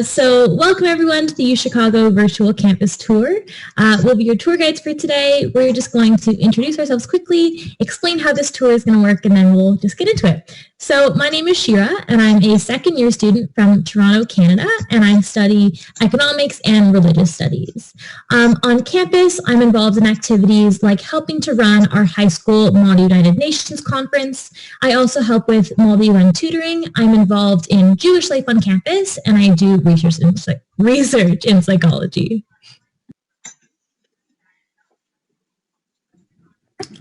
So welcome everyone to the UChicago virtual campus tour. We'll be your tour guides for today. We're just going to introduce ourselves quickly, explain how this tour is going to work, and then we'll just get into it. So my name is Shira, and I'm a second year student from Toronto, Canada, and I study economics and religious studies. On campus, I'm involved in activities like helping to run our high school Model United Nations conference. I also help with Model UN tutoring. I'm involved in Jewish life on campus, and I do research in psychology.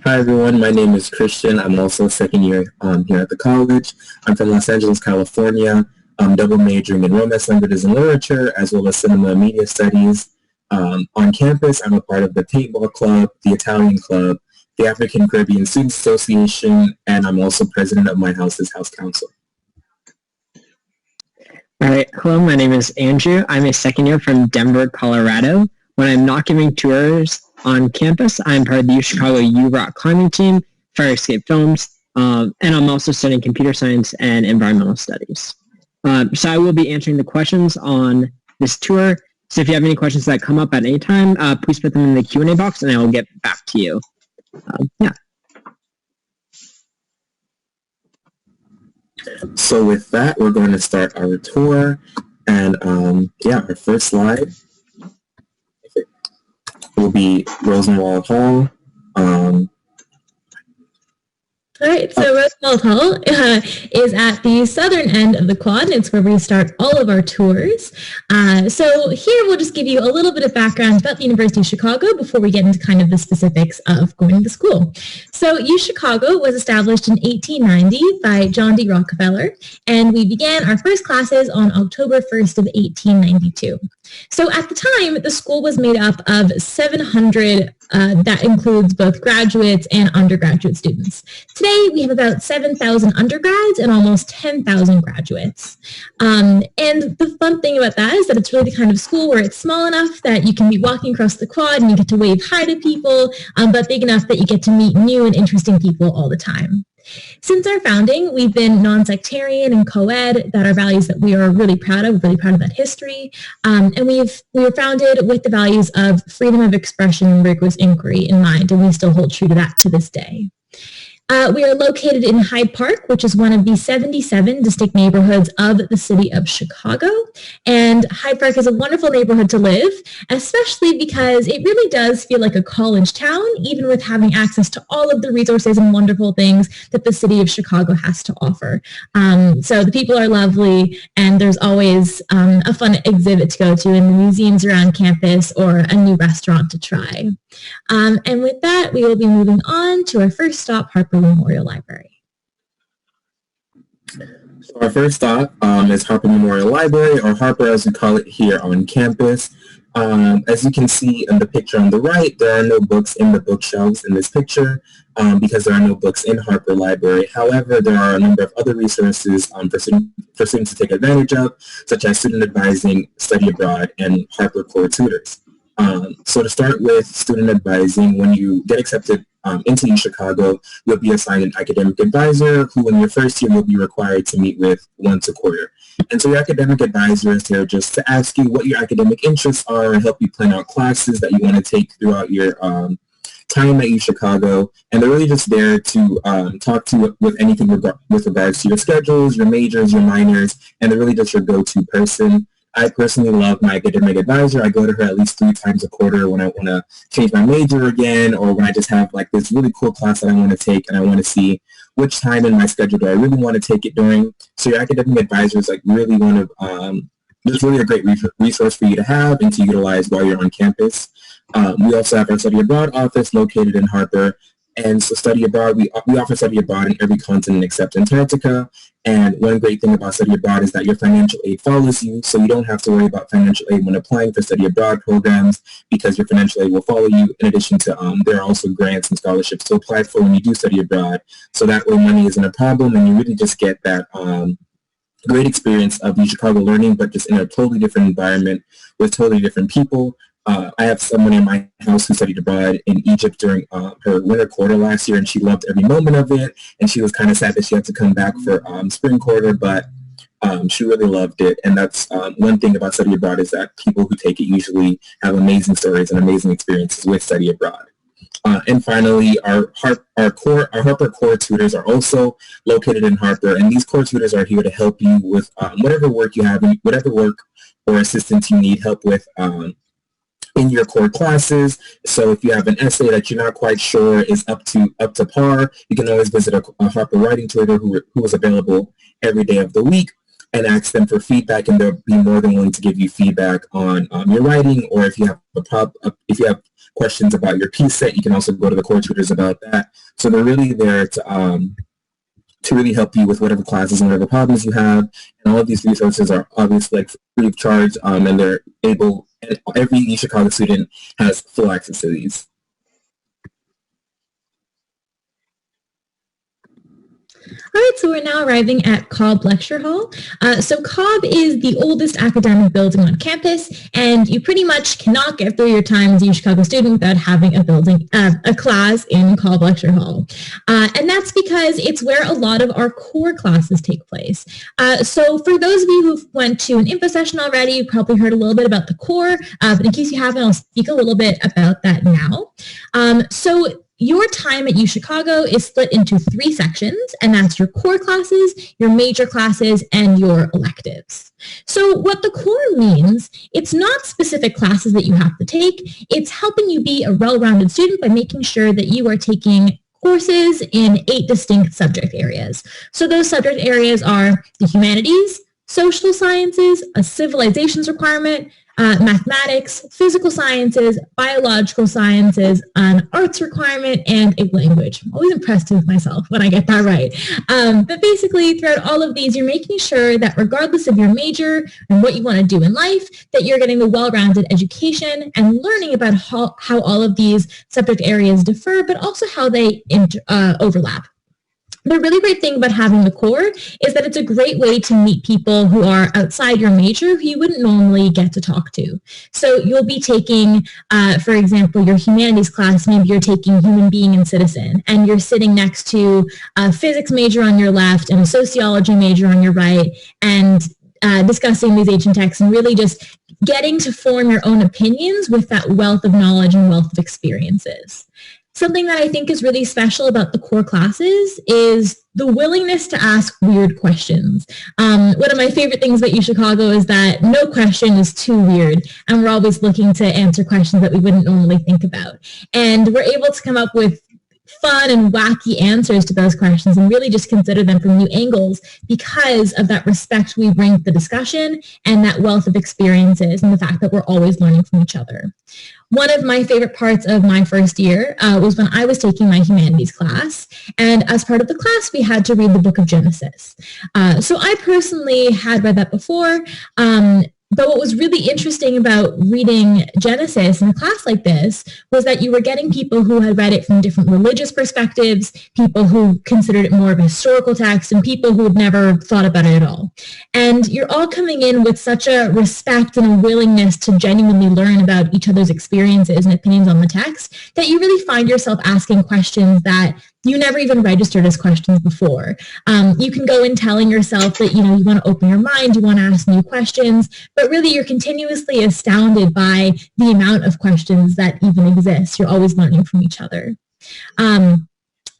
Hi everyone, my name is Christian. I'm also a second year here at the college. I'm from Los Angeles, California. I'm double majoring in Romance Languages and Literature as well as Cinema and Media Studies. On campus, I'm a part of the Paintball Club, the Italian Club, the African Caribbean Students Association, and I'm also president of my house's House Council. All right, hello, my name is Andrew. I'm a second year from Denver, Colorado. When I'm not giving tours on campus, I'm part of the UChicago U-Rock climbing team, Fire Escape Films, and I'm also studying computer science and environmental studies. So I will be answering the questions on this tour. So if you have any questions that come up at any time, please put them in the Q&A box and I will get back to you. So with that, we're going to start our tour. And our first slide will be Rosenwald Hall. All right, so Rosenwald Hall is at the southern end of the quad, and it's where we start all of our tours. So here we'll just give you a little bit of background about the University of Chicago before we get into kind of the specifics of going to school. So UChicago was established in 1890 by John D. Rockefeller, and we began our first classes on October 1st of 1892. So at the time, the school was made up of 700, that includes both graduates and undergraduate students. Today, we have about 7,000 undergrads and almost 10,000 graduates. And the fun thing about that is that it's really the kind of school where it's small enough that you can be walking across the quad and you get to wave hi to people, but big enough that you get to meet new and interesting people all the time. Since our founding, we've been non-sectarian and co-ed, that are values that we are really proud of that history. And we were founded with the values of freedom of expression and rigorous inquiry in mind, and we still hold true to that to this day. We are located in Hyde Park, which is one of the 77 distinct neighborhoods of the city of Chicago. And Hyde Park is a wonderful neighborhood to live, especially because it really does feel like a college town, even with having access to all of the resources and wonderful things that the city of Chicago has to offer. So the people are lovely, and there's always a fun exhibit to go to in the museums around campus or a new restaurant to try. And with that, we will be moving on to our first stop, Harper Memorial Library. So our first stop is Harper Memorial Library, or Harper as we call it here on campus. As you can see in the picture on the right, there are no books in the bookshelves in this picture because there are no books in Harper Library. However, there are a number of other resources for students to take advantage of, such as student advising, study abroad, and Harper Core Tutors. So to start with student advising, when you get accepted into UChicago, you'll be assigned an academic advisor who in your first year you'll be required to meet with once a quarter. And so your academic advisor is there just to ask you what your academic interests are and help you plan out classes that you want to take throughout your time at UChicago. And they're really just there to talk to you with anything with regards to your schedules, your majors, your minors, and they're really just your go-to person. I personally love my academic advisor. I go to her at least 3 times a quarter when I want to change my major again, or when I just have like this really cool class that I want to take and I want to see which time in my schedule do I really want to take it during. So your academic advisor is like really one of, just really a great resource for you to have and to utilize while you're on campus. We also have our study abroad office located in Harper. And so study abroad, we offer study abroad in every continent except Antarctica. And one great thing about study abroad is that your financial aid follows you, so you don't have to worry about financial aid when applying for study abroad programs because your financial aid will follow you. In addition to, there are also grants and scholarships to apply for when you do study abroad. So that way money isn't a problem and you really just get that great experience of UChicago learning, but just in a totally different environment with totally different people. I have someone in my house who studied abroad in Egypt during her winter quarter last year, and she loved every moment of it. And she was kind of sad that she had to come back for spring quarter, but She really loved it, and that's one thing about study abroad is that people who take it usually have amazing stories and amazing experiences with study abroad. And finally, our Harper core tutors are also located in Harper, and these core tutors are here to help you with whatever work you have, whatever work or assistance you need help with in your core classes. So if you have an essay that you're not quite sure is up to par, you can always visit a Harper writing tutor who is available every day of the week and ask them for feedback, and they'll be more than willing to give you feedback on your writing, or if you have questions about your piece set, you can also go to the core tutors about that. So they're really there to really help you with whatever classes and whatever problems you have. And all of these resources are obviously like free of charge, and they're able, every UChicago student has full access to these. All right, so we're now arriving at Cobb Lecture Hall. So Cobb is the oldest academic building on campus, and you pretty much cannot get through your time as a UChicago student without having a class in Cobb Lecture Hall. And that's because it's where a lot of our core classes take place. So for those of you who went to an info session already, you probably heard a little bit about the core, but in case you haven't, I'll speak a little bit about that now. So your time at UChicago is split into 3 sections, and that's your core classes, your major classes, and your electives. So what the core means, it's not specific classes that you have to take. It's helping you be a well-rounded student by making sure that you are taking courses in 8 distinct subject areas. So those subject areas are the humanities, social sciences, a civilizations requirement, mathematics, physical sciences, biological sciences, an arts requirement, and a language. I'm always impressed with myself when I get that right. But basically, throughout all of these, you're making sure that regardless of your major and what you want to do in life, that you're getting the well-rounded education and learning about how all of these subject areas differ, but also how they overlap. The really great thing about having the core is that it's a great way to meet people who are outside your major who you wouldn't normally get to talk to. So you'll be taking, for example, your humanities class, maybe you're taking human being and citizen, and you're sitting next to a physics major on your left and a sociology major on your right, and discussing these ancient texts and really just getting to form your own opinions with that wealth of knowledge and wealth of experiences. Something that I think is really special about the core classes is the willingness to ask weird questions. One of my favorite things about UChicago is that no question is too weird, and we're always looking to answer questions that we wouldn't normally think about. And we're able to come up with fun and wacky answers to those questions and really just consider them from new angles because of that respect we bring to the discussion and that wealth of experiences and the fact that we're always learning from each other. One of my favorite parts of my first year was when I was taking my humanities class, and as part of the class, we had to read the book of Genesis. So I personally had read that before, but what was really interesting about reading Genesis in a class like this was that you were getting people who had read it from different religious perspectives, people who considered it more of a historical text, and people who had never thought about it at all. And you're all coming in with such a respect and a willingness to genuinely learn about each other's experiences and opinions on the text that you really find yourself asking questions that you never even registered as questions before. You can go in telling yourself that, you want to open your mind, you want to ask new questions, but really you're continuously astounded by the amount of questions that even exist. You're always learning from each other.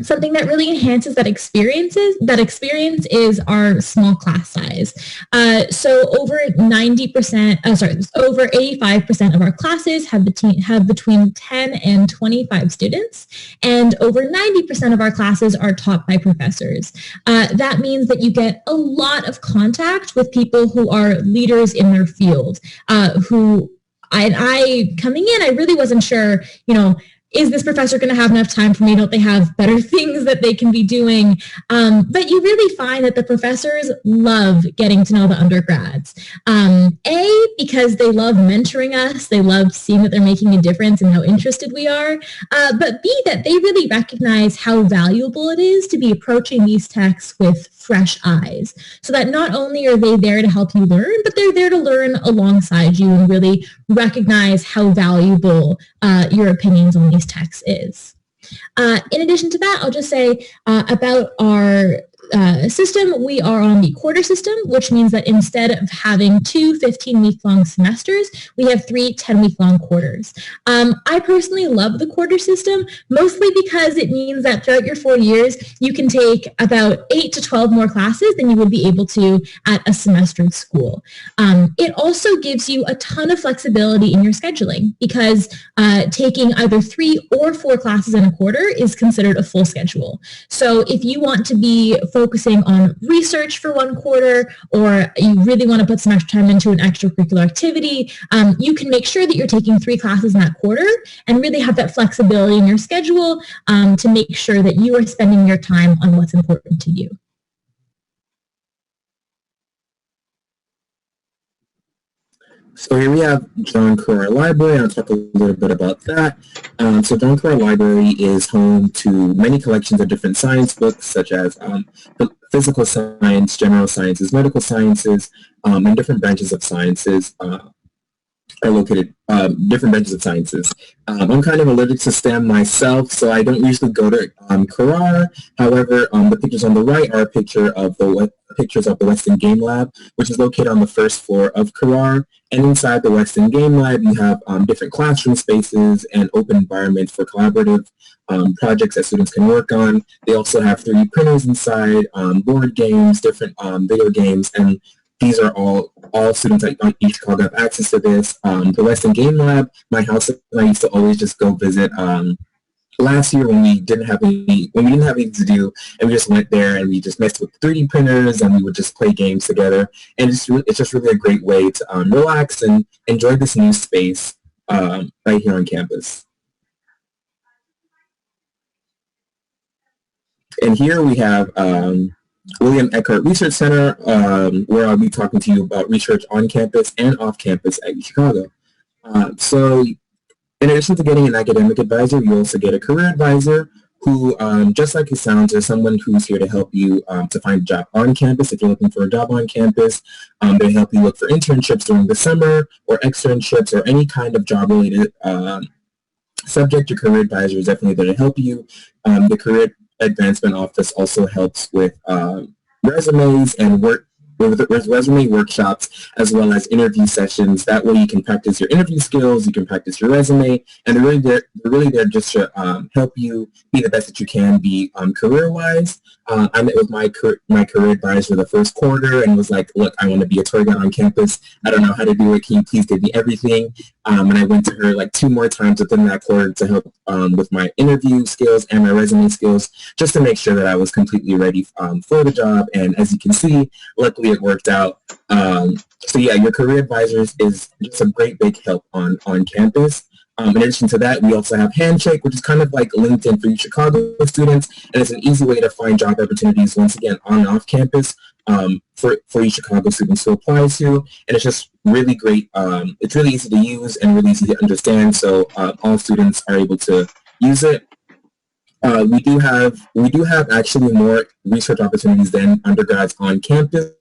Something that really enhances that experience is our small class size. So over 85% of our classes have between 10 and 25 students, and over 90% of our classes are taught by professors. That means that you get a lot of contact with people who are leaders in their field, who I coming in, I really wasn't sure, is this professor going to have enough time for me? Don't they have better things that they can be doing? But you really find that the professors love getting to know the undergrads. Because they love mentoring us. They love seeing that they're making a difference and how interested we are. But B, that they really recognize how valuable it is to be approaching these texts with fresh eyes. So that not only are they there to help you learn, but they're there to learn alongside you and really recognize how valuable your opinions on these texts is. In addition to that, I'll just say about our system, we are on the quarter system, which means that instead of having two 15-week-long semesters, we have three 10-week-long quarters. I personally love the quarter system, mostly because it means that throughout your 4 years, you can take about 8 to 12 more classes than you would be able to at a semester in school. It also gives you a ton of flexibility in your scheduling because taking either 3 or 4 classes in a quarter is considered a full schedule. So if you want to be focusing on research for one quarter, or you really want to put some extra time into an extracurricular activity, you can make sure that you're taking 3 classes in that quarter and really have that flexibility in your schedule to make sure that you are spending your time on what's important to you. So here we have John Carr Library. I'll talk a little bit about that. So John Carr Library is home to many collections of different science books, such as physical science, general sciences, medical sciences, and different branches of sciences are located, different branches of sciences. I'm kind of allergic to STEM myself, so I don't usually go to Carrar. However, the pictures on the right are pictures of the Weston Game Lab, which is located on the first floor of Carrar. And inside the Weston Game Lab, you have different classroom spaces and open environments for collaborative projects that students can work on. They also have 3D printers inside, board games, different video games, and these are all students at UChicago have access to this. The Weston Game Lab, my house and I used to always just go visit. Last year when we didn't have anything to do, and we just went there and we just messed with 3D printers and we would just play games together. And it's just really a great way to relax and enjoy this new space right here on campus. And here we have William Eckhart Research Center, where I'll be talking to you about research on campus and off campus at UChicago. So in addition to getting an academic advisor, you also get a career advisor who, just like it sounds, is someone who's here to help you to find a job on campus. If you're looking for a job on campus, they help you look for internships during the summer or externships or any kind of job-related subject. Your career advisor is definitely there to help you. The Career Advancement Office also helps with resumes and resume workshops, as well as interview sessions. That way you can practice your interview skills, you can practice your resume, and they're really there just to help you be the best that you can be career-wise. I met with my career advisor the first quarter and was like, look, I want to be a tour guide on campus. I don't know how to do it. Can you please give me everything? And I went to her like 2 more times within that quarter to help with my interview skills and my resume skills, just to make sure that I was completely ready for the job. And as you can see, luckily it worked out. So yeah, your career advisors is just a great big help on campus. In addition to that, we also have Handshake, which is kind of like LinkedIn for UChicago students, and it's an easy way to find job opportunities, once again, on and off campus for UChicago students to apply to, and it's just really great. It's really easy to use and really easy to understand, so all students are able to use it. We do have actually more research opportunities than undergrads on campus,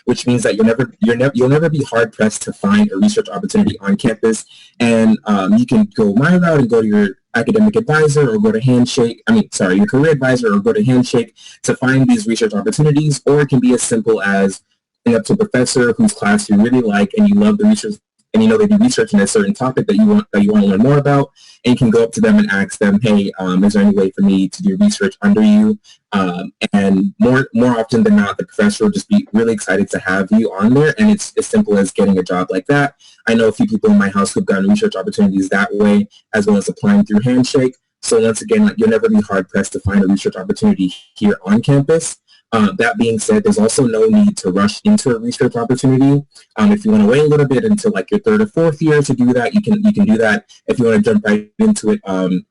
which means that you'll never be hard pressed to find a research opportunity on campus. And you can go my route and go to your academic advisor or go to your career advisor or go to Handshake to find these research opportunities, or it can be as simple as going up to a professor whose class you really like and you love the research, and you know they do research in a certain topic that you want to learn more about, and you can go up to them and ask them, hey, is there any way for me to do research under you? And more often than not, the professor will just be really excited to have you on there, and it's as simple as getting a job like that. I know a few people in my house who've gotten research opportunities that way, as well as applying through Handshake. So once again, you'll never be hard pressed to find a research opportunity here on campus. That being said, there's also no need to rush into a research opportunity. If you want to wait a little bit until like your 3rd or 4th year to do that, you can do that. If you want to jump right into it,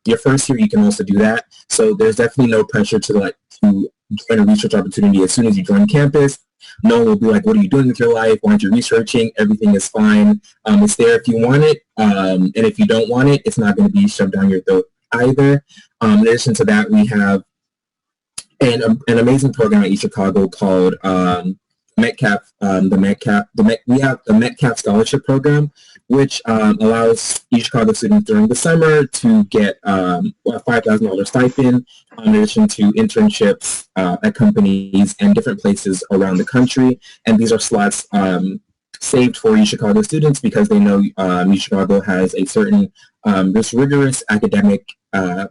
your first year, you can also do that. So there's definitely no pressure to join a research opportunity as soon as you join campus. No one will be like, what are you doing with your life? Why aren't you researching? Everything is fine. It's there if you want it, and if you don't want it, it's not going to be shoved down your throat either. In addition to that, we have an amazing program at UChicago called Metcalf. We have the Metcalf Scholarship Program, which allows UChicago students during the summer to get a $5,000 stipend in addition to internships at companies and different places around the country. And these are slots saved for UChicago students because they know UChicago has a certain this rigorous academic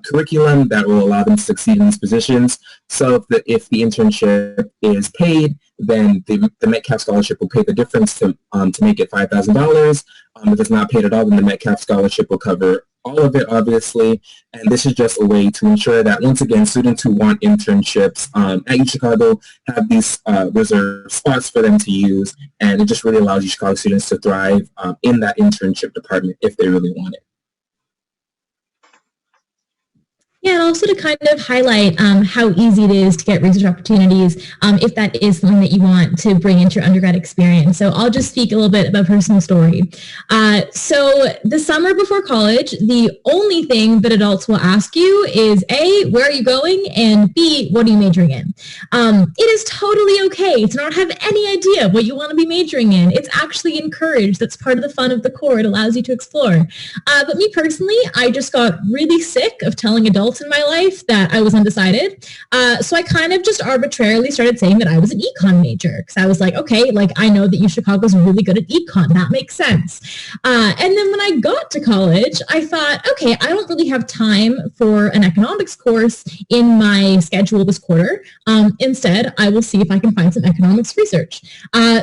curriculum that will allow them to succeed in these positions. So if the internship is paid, then the Metcalf scholarship will pay the difference to make it $5,000. If it's not paid at all, then the Metcalf scholarship will cover all of it, obviously. And this is just a way to ensure that, once again, students who want internships at UChicago have these reserved spots for them to use. And it just really allows UChicago students to thrive in that internship department if they really want it. Yeah, and also to kind of highlight how easy it is to get research opportunities if that is something that you want to bring into your undergrad experience. So I'll just speak a little bit about personal story. So the summer before college, the only thing that adults will ask you is A, where are you going? And B, what are you majoring in? It is totally okay to not have any idea what you want to be majoring in. It's actually encouraged. That's part of the fun of the core. It allows you to explore. But me personally, I just got really sick of telling adults in my life that I was undecided. So I kind of just arbitrarily started saying that I was an econ major because I was like, okay, like I know that UChicago is really good at econ. That makes sense. And then when I got to college, I thought, okay, I don't really have time for an economics course in my schedule this quarter. Instead, I will see if I can find some economics research.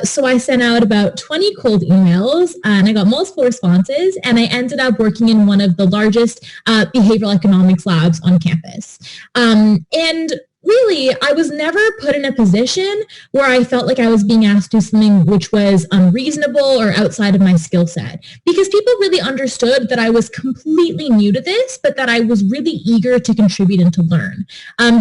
So I sent out about 20 cold emails and I got multiple responses, and I ended up working in one of the largest behavioral economics labs on campus. And really, I was never put in a position where I felt like I was being asked to do something which was unreasonable or outside of my skill set, because people really understood that I was completely new to this, but that I was really eager to contribute and to learn.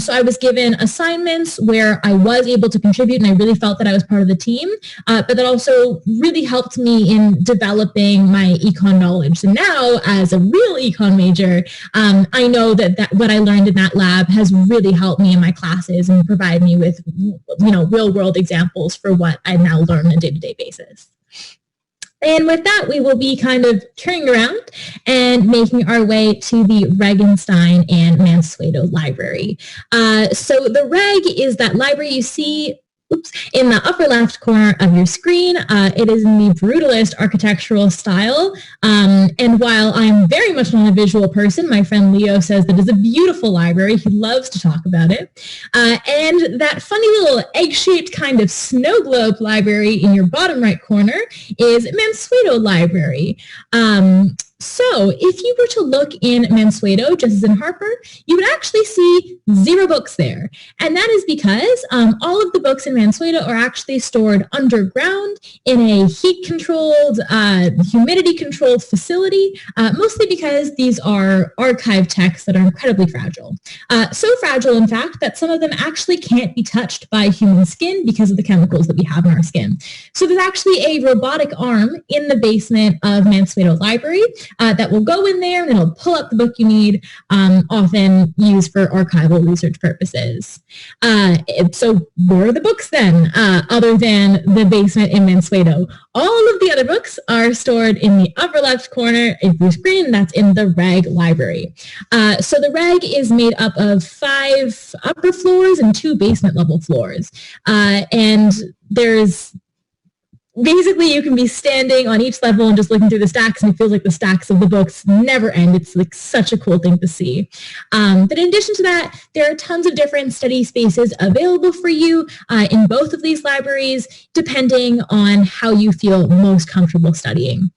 So I was given assignments where I was able to contribute, and I really felt that I was part of the team, but that also really helped me in developing my econ knowledge. So now, as a real econ major, I know that what I learned in that lab has really helped me in my classes and provide me with, real world examples for what I now learn on a day-to-day basis. And with that, we will be kind of turning around and making our way to the Regenstein and Mansueto Library. So the Reg is that library you see in the upper left corner of your screen. It is in the brutalist architectural style. And while I'm very much not a visual person, my friend Leo says that it's a beautiful library. He loves to talk about it. And that funny little egg-shaped kind of snow globe library in your bottom right corner is Mansueto Library. So if you were to look in Mansueto, just as in Harper, you would actually see 0 books there. And that is because all of the books in Mansueto are actually stored underground in a heat-controlled, humidity-controlled facility, mostly because these are archive texts that are incredibly fragile. So fragile, in fact, that some of them actually can't be touched by human skin because of the chemicals that we have in our skin. So there's actually a robotic arm in the basement of Mansueto Library that will go in there and it'll pull up the book you need, often used for archival research purposes. So where are the books then, other than the basement in Mansueto? All of the other books are stored in the upper left corner of your screen. That's in the Reg Library. So the Reg is made up of 5 upper floors and 2 basement level floors. And there's basically, you can be standing on each level and just looking through the stacks, and it feels like the stacks of the books never end. It's like such a cool thing to see. But in addition to that, there are tons of different study spaces available for you in both of these libraries, depending on how you feel most comfortable studying.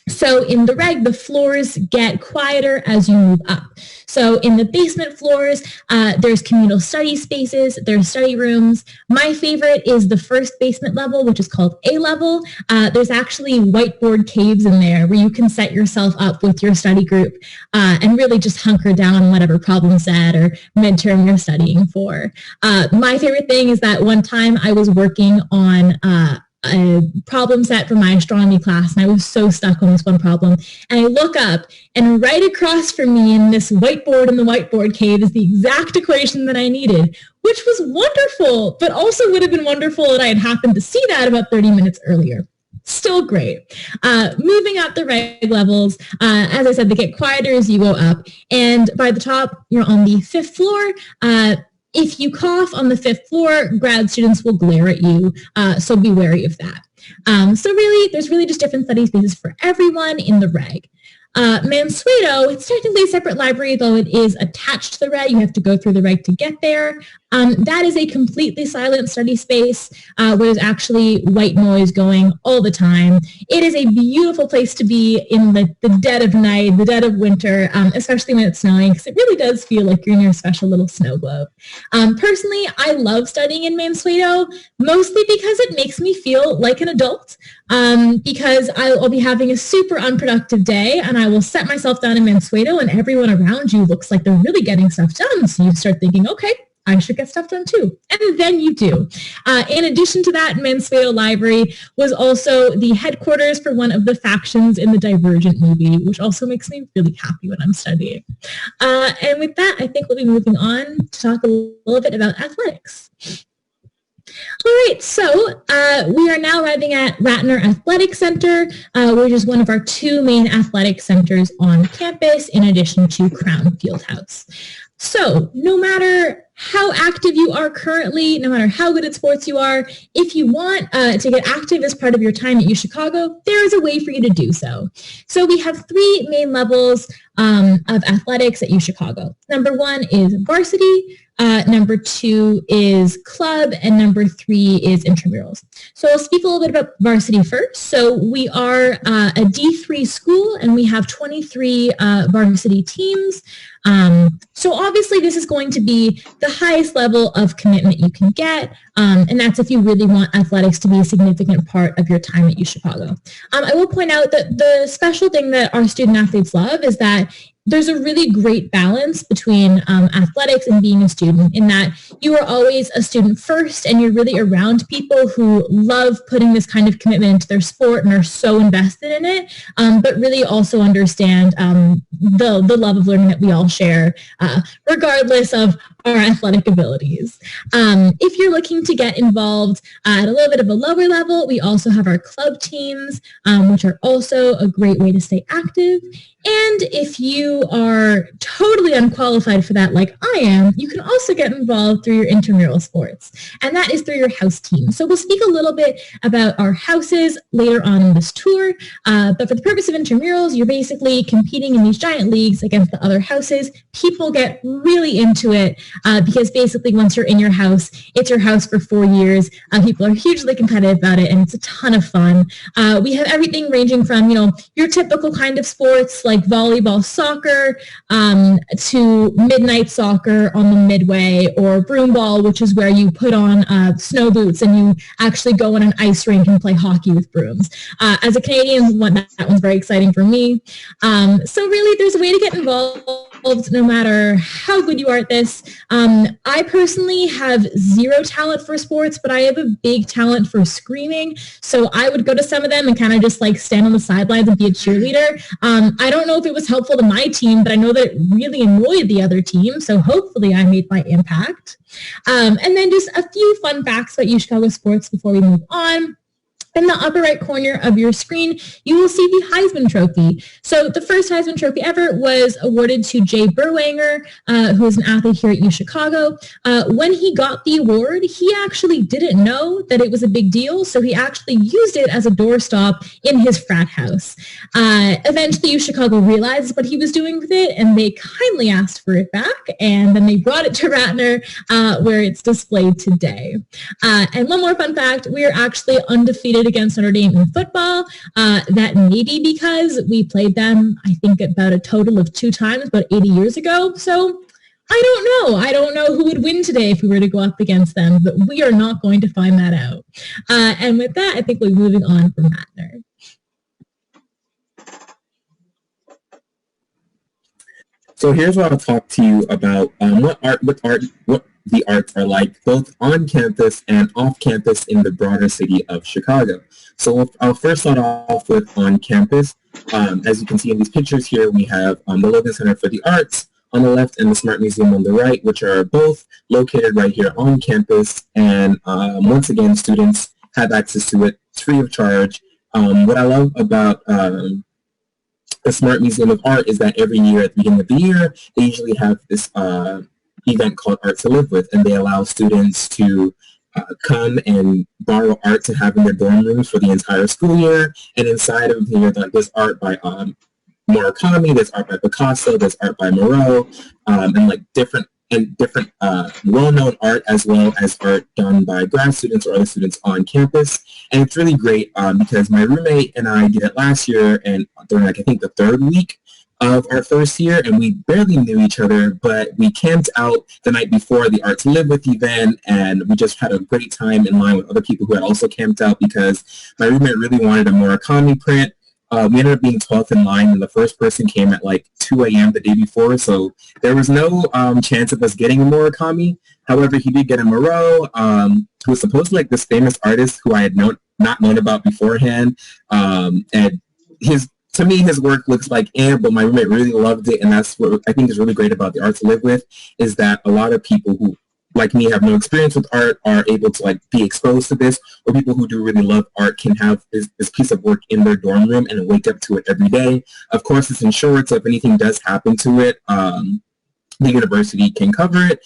So in the Reg, the floors get quieter as you move up. So in the basement floors, there's communal study spaces, there's study rooms. My favorite is the first basement level, which is called A level. There's actually whiteboard caves in there where you can set yourself up with your study group and really just hunker down on whatever problem set or midterm you're studying for. My favorite thing is that one time I was working on a problem set for my astronomy class, and I was so stuck on this one problem. And I look up, and right across from me in this whiteboard in the whiteboard cave is the exact equation that I needed, which was wonderful, but also would have been wonderful that I had happened to see that about 30 minutes earlier. still great. Moving up the reg levels, as I said, they get quieter as you go up. And by the top, you're on the 5th floor. If you cough on the 5th floor, grad students will glare at you, so be wary of that. So really, there's really just different study spaces for everyone in the reg. Mansueto, it's technically a separate library, though it is attached to the reg. You have to go through the reg to get there. That is a completely silent study space where there's actually white noise going all the time. It is a beautiful place to be in the dead of night, the dead of winter, especially when it's snowing, because it really does feel like you're in your special little snow globe. Personally, I love studying in Mansueto, mostly because it makes me feel like an adult, because I'll be having a super unproductive day, and I will set myself down in Mansueto, and everyone around you looks like they're really getting stuff done. So you start thinking, okay, I should get stuff done too. And then you do. In addition to that, Mansueto Library was also the headquarters for one of the factions in the Divergent movie, which also makes me really happy when I'm studying. And with that, I think we'll be moving on to talk a little bit about athletics. All right, so we are now arriving at Ratner Athletic Center, which is one of our 2 main athletic centers on campus, in addition to Crown Fieldhouse. So no matter how active you are currently, no matter how good at sports you are, if you want to get active as part of your time at UChicago, there is a way for you to do so. So we have 3 main levels of athletics at UChicago. Number 1 is varsity, number 2 is club, and number 3 is intramurals. So I'll speak a little bit about varsity first. So we are a D3 school, and we have 23 varsity teams. So obviously this is going to be the highest level of commitment you can get, and that's if you really want athletics to be a significant part of your time at UChicago. I will point out that the special thing that our student athletes love is that there's a really great balance between athletics and being a student, in that you are always a student first, and you're really around people who love putting this kind of commitment into their sport and are so invested in it, but really also understand the love of learning that we all share, regardless of our athletic abilities. If you're looking to get involved at a little bit of a lower level, we also have our club teams, which are also a great way to stay active. And if you are totally unqualified for that, like I am, you can also get involved through your intramural sports, and that is through your house team. So we'll speak a little bit about our houses later on in this tour, but for the purpose of intramurals, you're basically competing in these giant leagues against the other houses. People get really into it because basically once you're in your house, it's your house for 4 years. People are hugely competitive about it, and it's a ton of fun. We have everything ranging from, your typical kind of sports like volleyball, soccer, to midnight soccer on the midway, or broomball, which is where you put on snow boots and you actually go on an ice rink and play hockey with brooms. As a Canadian, that one's very exciting for me. So really, there's a way to get involved no matter how good you are at this. I personally have 0 talent for sports, but I have a big talent for screaming. So I would go to some of them and kind of just like stand on the sidelines and be a cheerleader. I don't know if it was helpful to my team, but I know that it really annoyed the other team. So hopefully I made my impact. And then just a few fun facts about UChicago sports before we move on. In the upper right corner of your screen, you will see the Heisman Trophy. So the first Heisman Trophy ever was awarded to Jay Berwanger, who is an athlete here at UChicago. When he got the award, he actually didn't know that it was a big deal, so he actually used it as a doorstop in his frat house. Eventually, UChicago realized what he was doing with it, and they kindly asked for it back, and then they brought it to Ratner, where it's displayed today. And one more fun fact, we are actually undefeated against Notre Dame in football. That may be because we played them, I think, about a total of 2 times, about 80 years ago. So I don't know. I don't know who would win today if we were to go up against them, but we are not going to find that out. And with that, I think we're moving on from Ratner. So here's what I'll talk to you about what the arts are like both on campus and off campus in the broader city of Chicago. So I'll first start off with on campus. As you can see in these pictures here, we have the Logan Center for the Arts on the left and the Smart Museum on the right, which are both located right here on campus. And once again, students have access to it. It's free of charge. What I love about the Smart Museum of Art is that every year at the beginning of the year, they usually have this event called Art to Live With, and they allow students to come and borrow art to have in their dorm rooms for the entire school year. And inside of here, there's art by Murakami, there's art by Picasso, there's art by Moreau, and like different well-known art, as well as art done by grad students or other students on campus. And it's really great because my roommate and I did it last year, and during like I think the third week of our first year, and we barely knew each other, but we camped out the night before the Art to Live With event, and we just had a great time in line with other people who had also camped out because my roommate really wanted a Murakami print. We ended up being 12th in line, and the first person came at like 2 a.m. the day before, so there was no chance of us getting a Murakami. However, he did get a Moreau, who was supposed to be like this famous artist who I had not known about beforehand, and to me, his work looks like but my roommate really loved it, and that's what I think is really great about the Art to Live With, is that a lot of people who, like me, have no experience with art are able to like be exposed to this, or people who do really love art can have this piece of work in their dorm room and wake up to it every day. Of course, it's insured, so if anything does happen to it, the university can cover it,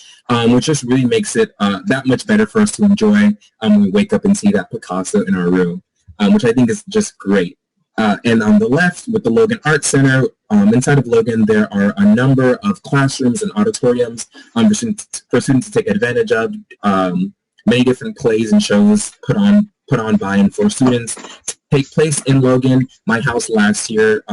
which just really makes it that much better for us to enjoy when we wake up and see that Picasso in our room, which I think is just great. And on the left, with the Logan Art Center, inside of Logan, there are a number of classrooms and auditoriums for students to take advantage of. Many different plays and shows put on by and for students take place in Logan. My house last year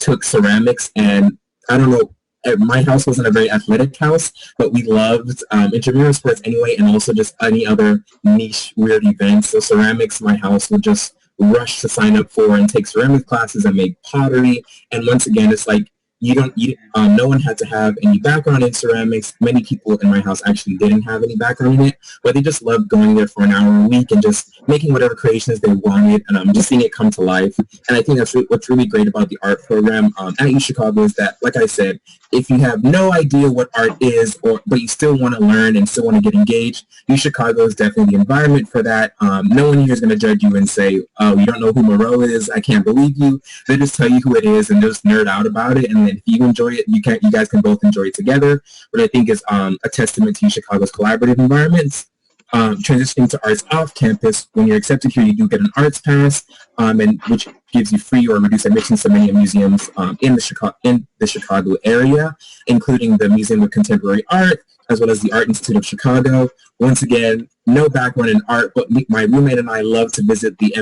took ceramics, and I don't know, my house wasn't a very athletic house, but we loved intramural sports anyway, and also just any other niche weird events. So ceramics, my house would just rush to sign up for and take ceramic classes and make pottery. And once again, it's like no one had to have any background in ceramics. Many people in my house actually didn't have any background in it, but they just loved going there for an hour a week and just making whatever creations they wanted, and just seeing it come to life. And I think that's what's really great about the art program at UChicago is that, like I said, if you have no idea what art is, but you still want to learn and still want to get engaged, UChicago is definitely the environment for that. No one here is going to judge you and say, "Oh, you don't know who Moreau is? I can't believe you." They just tell you who it is and just nerd out about it. And then if you enjoy it, you guys can both enjoy it together. What I think is a testament to UChicago's collaborative environments. Transitioning to arts off campus, when you're accepted here, you do get an arts pass, and which gives you free or reduced admissions to many museums in the Chicago area, including the Museum of Contemporary Art, as well as the Art Institute of Chicago. Once again, no background in art, but my roommate and I love to visit the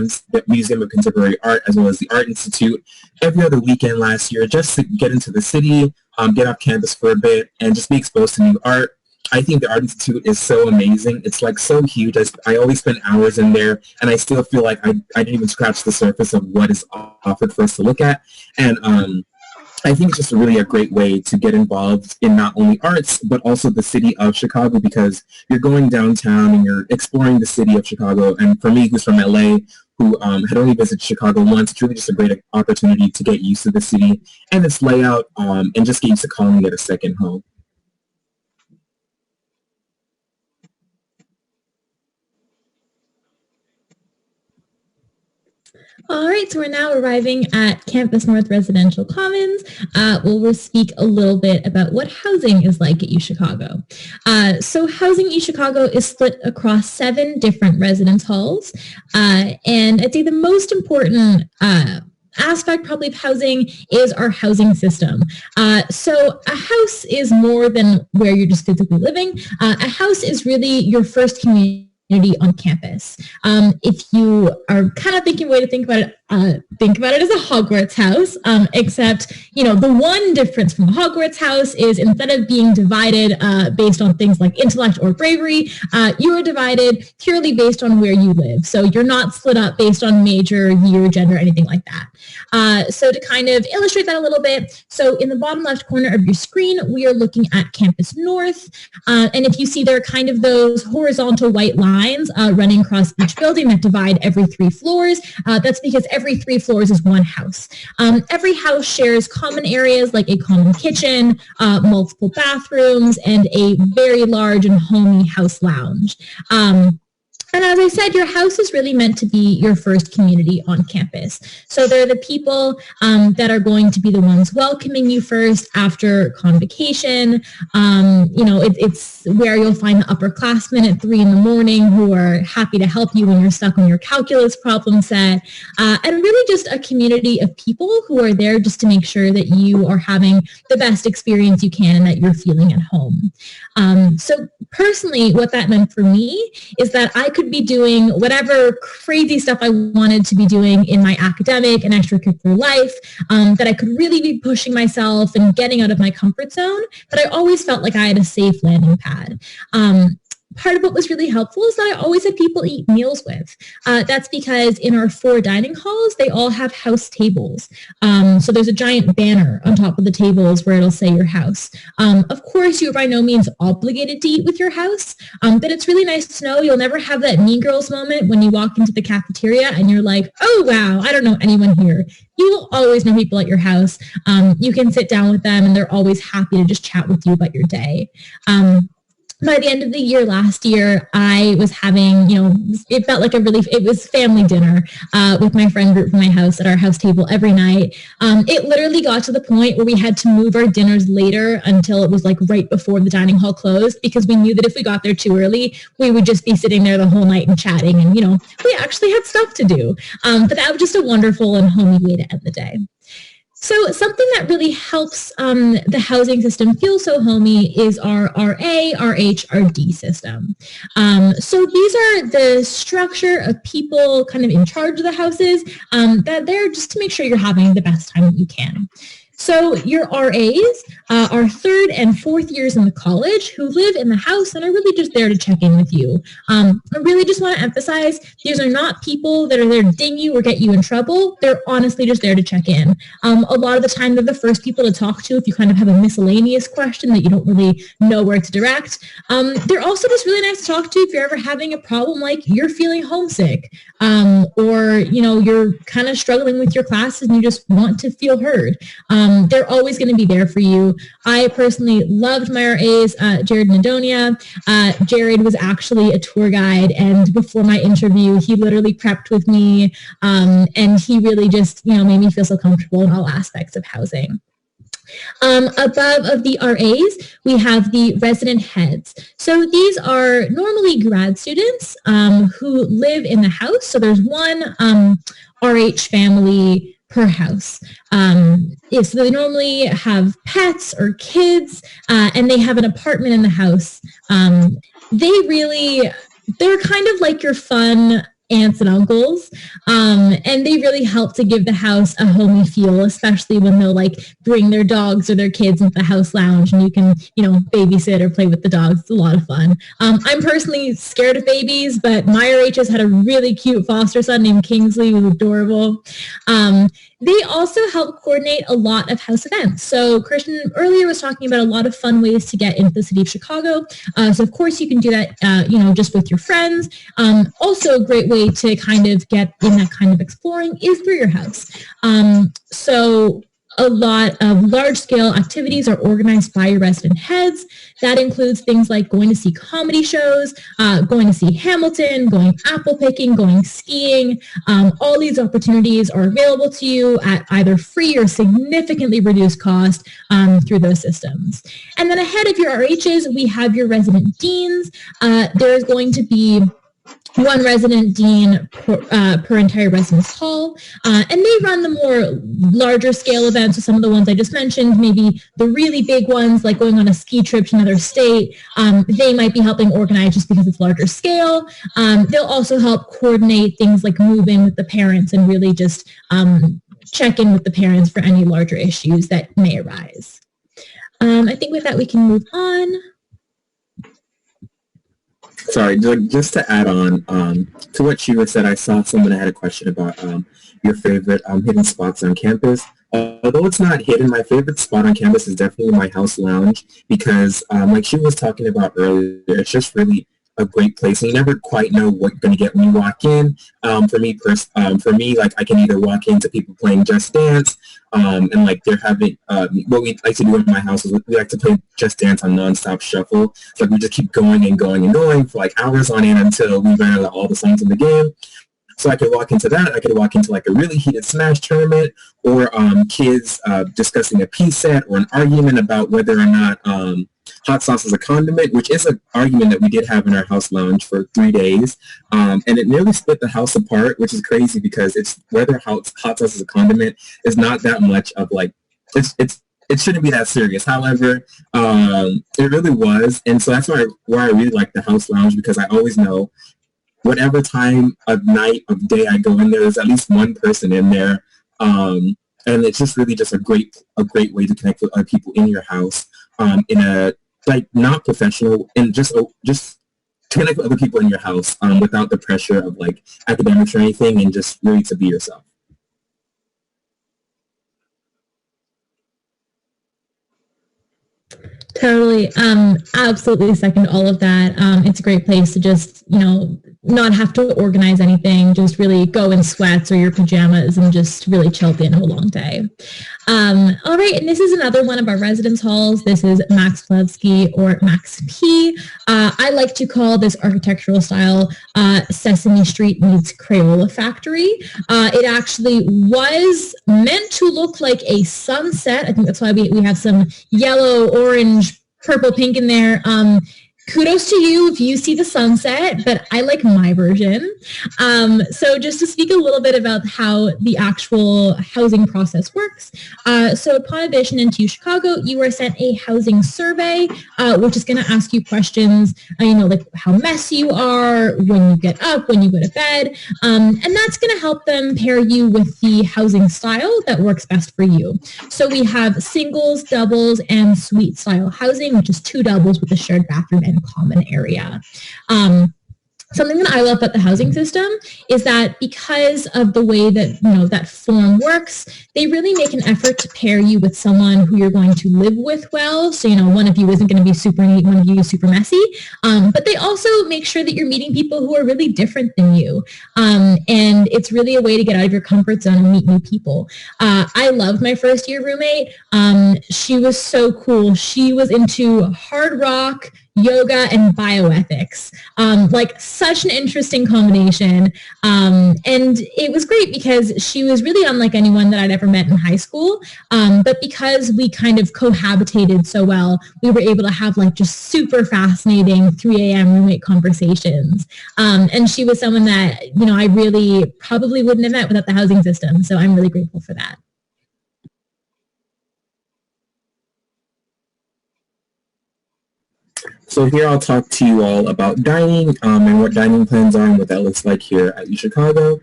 Museum of Contemporary Art, as well as the Art Institute, every other weekend last year, just to get into the city, get off campus for a bit, and just be exposed to new art. I think the Art Institute is so amazing. It's like so huge. I always spend hours in there, and I still feel like I didn't even scratch the surface of what is offered for us to look at. And I think it's just really a great way to get involved in not only arts, but also the city of Chicago, because you're going downtown and you're exploring the city of Chicago. And for me, who's from LA, who had only visited Chicago once, it's really just a great opportunity to get used to the city and its layout, and just get used to calling it a second home. All right, so we're now arriving at Campus North Residential Commons. We'll speak a little bit about what housing is like at UChicago. So housing at UChicago is split across 7 different residence halls, and I'd say the most important aspect probably of housing is our housing system. So a house is more than where you're just physically living. A house is really your first community on campus. If you are kind of thinking way to think about it as a Hogwarts house, except, the one difference from a Hogwarts house is instead of being divided based on things like intellect or bravery, you are divided purely based on where you live. So you're not split up based on major, year, gender, anything like that. So to kind of illustrate that a little bit, so in the bottom left corner of your screen, we are looking at Campus North. And if you see there are kind of those horizontal white lines running across each building that divide every 3 floors. That's because every 3 floors is one house. Every house shares common areas like a common kitchen, multiple bathrooms, and a very large and homey house lounge. And as I said, your house is really meant to be your first community on campus. So they're the people that are going to be the ones welcoming you first after convocation. It's where you'll find the upperclassmen at 3 a.m. who are happy to help you when you're stuck on your calculus problem set. And really just a community of people who are there just to make sure that you are having the best experience you can and that you're feeling at home. So personally, what that meant for me is that I could be doing whatever crazy stuff I wanted to be doing in my academic and extracurricular life, that I could really be pushing myself and getting out of my comfort zone, but I always felt like I had a safe landing pad. Part of what was really helpful is that I always had people to eat meals with. That's because in our 4 dining halls, they all have house tables. So there's a giant banner on top of the tables where it'll say your house. Of course, you're by no means obligated to eat with your house, but it's really nice to know you'll never have that Mean Girls moment when you walk into the cafeteria and you're like, oh, wow, I don't know anyone here. You will always know people at your house. You can sit down with them and they're always happy to just chat with you about your day. By the end of the year last year, I was having, it felt like it was family dinner with my friend group from my house at our house table every night. It literally got to the point where we had to move our dinners later until it was like right before the dining hall closed, because we knew that if we got there too early, we would just be sitting there the whole night and chatting, and, we actually had stuff to do. But that was just a wonderful and homey way to end the day. So something that really helps the housing system feel so homey is our RA, RH, RD system. So these are the structure of people kind of in charge of the houses that they're just to make sure you're having the best time that you can. So your RAs are 3rd and 4th years in the college who live in the house and are really just there to check in with you. I really just want to emphasize these are not people that are there to ding you or get you in trouble. They're honestly just there to check in. A lot of the time they're the first people to talk to if you kind of have a miscellaneous question that you don't really know where to direct. They're also just really nice to talk to if you're ever having a problem like you're feeling homesick or you're kind of struggling with your classes and you just want to feel heard. They're always going to be there for you. I personally loved my RAs, Jared and Adonia. Jared was actually a tour guide, and before my interview, he literally prepped with me, and he really just, made me feel so comfortable in all aspects of housing. Above of the RAs, we have the resident heads. So these are normally grad students who live in the house. So there's one RH family per house. So they normally have pets or kids, and they have an apartment in the house. They're kind of like your fun aunts and uncles, and they really help to give the house a homey feel, especially when they'll bring their dogs or their kids into the house lounge and you can, babysit or play with the dogs. It's a lot of fun. I'm personally scared of babies, but my RHs had a really cute foster son named Kingsley, who was adorable. They also help coordinate a lot of house events. So Christian earlier was talking about a lot of fun ways to get into the city of Chicago. So of course you can do that, just with your friends. Also a great way to kind of get in that kind of exploring is through your house. So a lot of large-scale activities are organized by your resident heads. That includes things like going to see comedy shows, going to see Hamilton, going apple picking, going skiing. All these opportunities are available to you at either free or significantly reduced cost through those systems. And then ahead of your RHs, we have your resident deans. There's going to be one resident dean per entire residence hall, and they run the more larger scale events. So some of the ones I just mentioned, maybe the really big ones like going on a ski trip to another state, they might be helping organize just because it's larger scale. They'll also help coordinate things like move in with the parents and really just check in with the parents for any larger issues that may arise. I think with that we can move on. Sorry, just to add on to what Shiva said, I saw someone had a question about your favorite hidden spots on campus. Although it's not hidden, my favorite spot on campus is definitely my house lounge because, like Shiva was talking about earlier, it's just really a great place, and you never quite know what you're going to get when you walk in. For me, like I can either walk into people playing Just Dance, and like they're having what we like to do in my house is we like to play Just Dance on nonstop shuffle. So like we just keep going and going and going for like hours on end until we run out of all the songs in the game. So I could walk into that. I could walk into like a really heated Smash tournament, or kids discussing a piece set, or an argument about whether or not hot sauce is a condiment, which is an argument that we did have in our house lounge for 3 days. And it nearly split the house apart, which is crazy because it's whether hot sauce is a condiment is not that much of like, it shouldn't be that serious. However, it really was. And so that's why I really like the house lounge, because I always know whatever time of night, of day I go in there, there's at least one person in there. And it's just really just a great way to connect with other people in your house, in a like not professional, and just connect with other people in your house without the pressure of like academics or anything, and just really to be yourself. Totally. Absolutely second all of that. It's a great place to just, not have to organize anything, just really go in sweats or your pajamas and just really chill at the end of a long day. All right, and this is another one of our residence halls. This is Max Plevsky, or Max P. I like to call this architectural style Sesame Street meets Crayola Factory. It actually was meant to look like a sunset. I think that's why we have some yellow, orange, purple, pink in there. Kudos to you if you see the sunset, but I like my version. So just to speak a little bit about how the actual housing process works. So upon admission into UChicago, you are sent a housing survey, which is going to ask you questions, like how messy you are, when you get up, when you go to bed. And that's going to help them pair you with the housing style that works best for you. So we have singles, doubles, and suite style housing, which is 2 doubles with a shared bathroom and common area. Something that I love about the housing system is that because of the way that, that form works, they really make an effort to pair you with someone who you're going to live with well. So, one of you isn't going to be super neat, one of you is super messy. But they also make sure that you're meeting people who are really different than you. And it's really a way to get out of your comfort zone and meet new people. I loved my first year roommate. She was so cool. She was into hard rock, yoga, and bioethics. Like such an interesting combination. And it was great because she was really unlike anyone that I'd ever met in high school. But because we kind of cohabitated so well, we were able to have like just super fascinating 3 a.m. roommate conversations. And she was someone that, I really probably wouldn't have met without the housing system. So I'm really grateful for that. So here I'll talk to you all about dining and what dining plans are and what that looks like here at UChicago.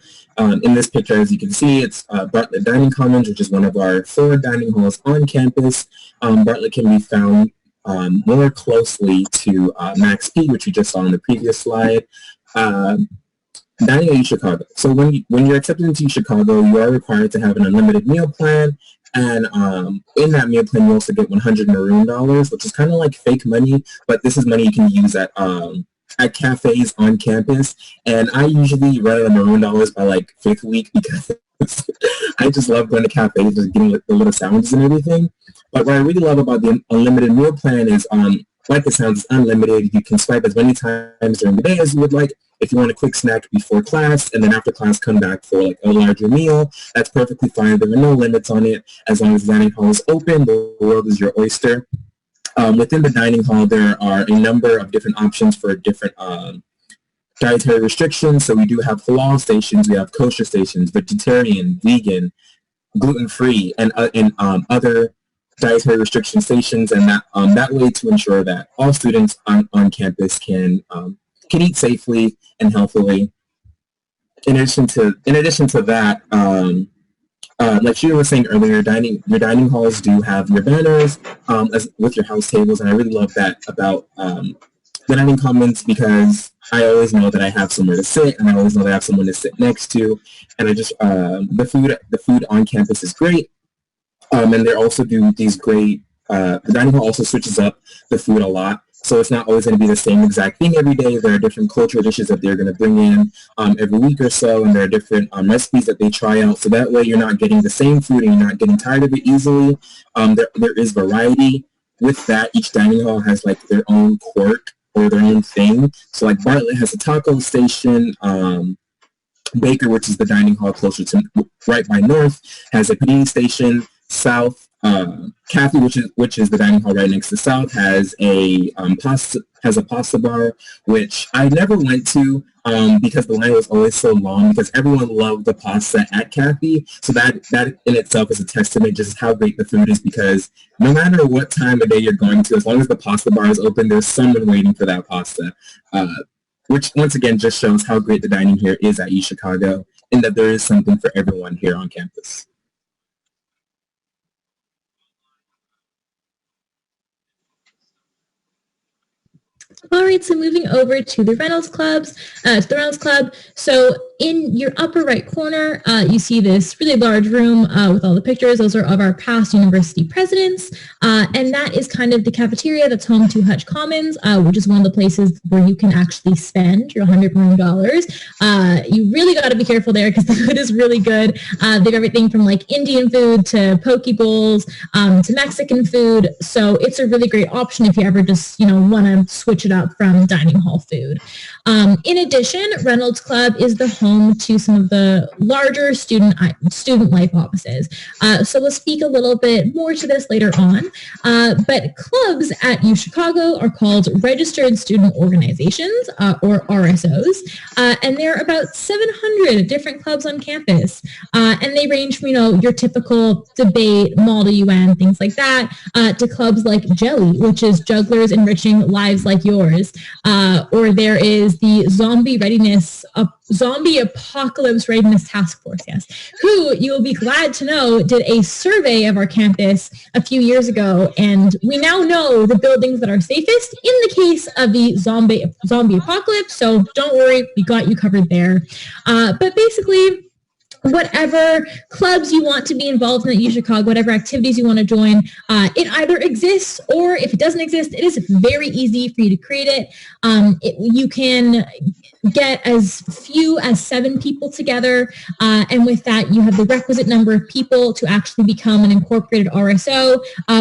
In this picture, as you can see, it's Bartlett Dining Commons, which is one of our 4 dining halls on campus. Bartlett can be found more closely to Max P, which you just saw on the previous slide. Dining at UChicago. So when you're accepted into UChicago, you are required to have an unlimited meal plan. And in that meal plan, you also get 100 maroon dollars, which is kind of like fake money, but this is money you can use at cafes on campus. And I usually run out of maroon dollars by like 5th week because I just love going to cafes, just getting the little sandwiches and everything. But what I really love about the unlimited meal plan is, like it sounds, it's unlimited. You can swipe as many times during the day as you would like. If you want a quick snack before class, and then after class come back for like a larger meal, that's perfectly fine. There are no limits on it. As long as the dining hall is open, the world is your oyster. Within the dining hall, there are a number of different options for different dietary restrictions. So we do have halal stations, we have kosher stations, vegetarian, vegan, gluten-free, and other dietary restriction stations, and that way to ensure that all students on campus can eat safely and healthily. In addition to that, like you were saying earlier, your dining halls do have your banners with your house tables, and I really love that about the dining commons, because I always know that I have somewhere to sit, and I always know that I have someone to sit next to, and I just the food on campus is great. And they also do these great. The dining hall also switches up the food a lot. So it's not always going to be the same exact thing every day. There are different cultural dishes that they're going to bring in every week or so, and there are different recipes that they try out. So that way you're not getting the same food and you're not getting tired of it easily. There is variety. With that, each dining hall has like their own quirk or their own thing. So like Bartlett has a taco station. Baker, which is the dining hall closer to right by North, has a panini station. South, Kathy, which is the dining hall right next to South, has a pasta bar, which I never went to because the line was always so long because everyone loved the pasta at Kathy. So that in itself is a testament just how great the food is, because no matter what time of day you're going to, as long as the pasta bar is open, there's someone waiting for that pasta. Which once again just shows how great the dining here is at UChicago, and that there is something for everyone here on campus. All right, so moving over to the Reynolds Club. So in your upper right corner, you see this really large room with all the pictures. Those are of our past university presidents. And that is kind of the cafeteria that's home to Hutch Commons, which is one of the places where you can actually spend your $100 million. You really got to be careful there because the food is really good. They have everything from like Indian food to poke bowls to Mexican food. So it's a really great option if you ever just, want to switch it up from dining hall food. In addition, Reynolds Club is the home to some of the larger student life offices. So we'll speak a little bit more to this later on. But clubs at UChicago are called Registered Student Organizations, or RSOs. And there are about 700 different clubs on campus. And they range from, your typical debate, Malta UN, things like that, to clubs like Jelly, which is Jugglers Enriching Lives Like Yours. Or there is the Zombie Apocalypse Readiness Task Force, yes, who you will be glad to know did a survey of our campus a few years ago, and we now know the buildings that are safest in the case of the zombie apocalypse, so don't worry, we got you covered there. But basically, whatever clubs you want to be involved in at UChicago, whatever activities you want to join, it either exists, or if it doesn't exist, it is very easy for you to create it. You can get as few as 7 people together, and with that, you have the requisite number of people to actually become an incorporated RSO,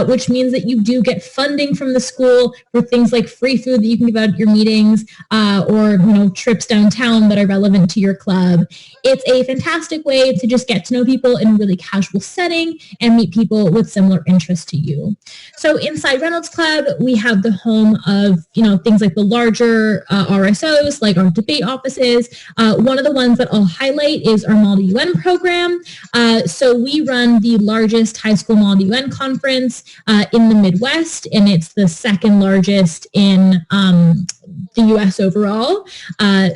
which means that you do get funding from the school for things like free food that you can give out at your meetings, or trips downtown that are relevant to your club. It's a fantastic way to just get to know people in a really casual setting and meet people with similar interests to you. So inside Reynolds Club, we have the home of, things like the larger RSOs, like our debate offices. One of the ones that I'll highlight is our Malta UN program. So we run the largest high school Malta UN conference in the Midwest, and it's the second largest in the U.S. overall.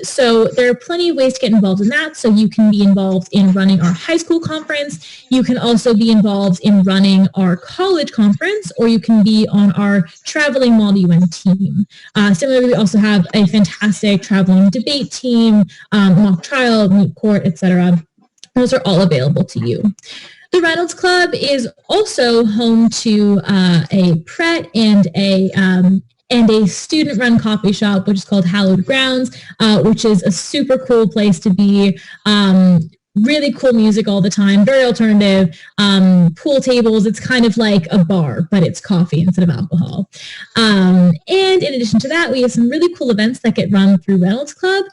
So there are plenty of ways to get involved in that. So you can be involved in running our high school conference. You can also be involved in running our college conference, or you can be on our traveling Malta UN team. Similarly, we also have a fantastic traveling debate team, mock trial, moot court, etc. Those are all available to you. The Reynolds Club is also home to a Pret and a student-run coffee shop, which is called Hallowed Grounds, which is a super cool place to be. Really cool music all the time, very alternative, pool tables. It's kind of like a bar, but it's coffee instead of alcohol. And in addition to that, we have some really cool events that get run through Reynolds Club.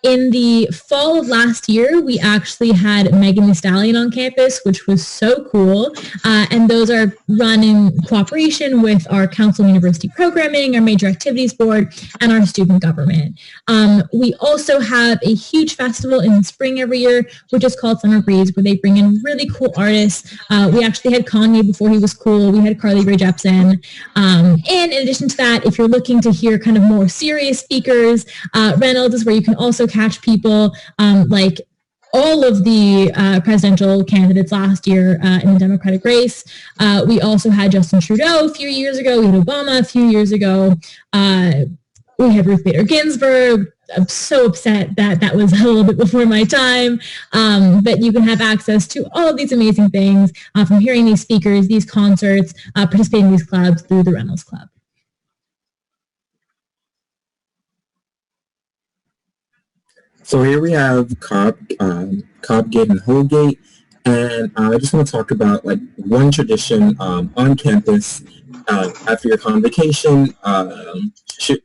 In the fall of last year, we actually had Megan Thee Stallion on campus, which was so cool. And those are run in cooperation with our Council of University Programming, our Major Activities Board, and our student government. We also have a huge festival in the spring every year, which is called Summer Breeze, where they bring in really cool artists. We actually had Kanye before he was cool. We had Carly Rae Jepsen. And in addition to that, if you're looking to hear kind of more serious speakers, Reynolds is where you can also catch people like all of the presidential candidates last year in the Democratic race. We also had Justin Trudeau a few years ago. We had Obama a few years ago. We had Ruth Bader Ginsburg. I'm so upset that that was a little bit before my time. But you can have access to all of these amazing things from hearing these speakers, these concerts, participating in these clubs through the Reynolds Club. So here we have Cobb Gate and Whole Gate, and I just want to talk about like one tradition on campus after your convocation.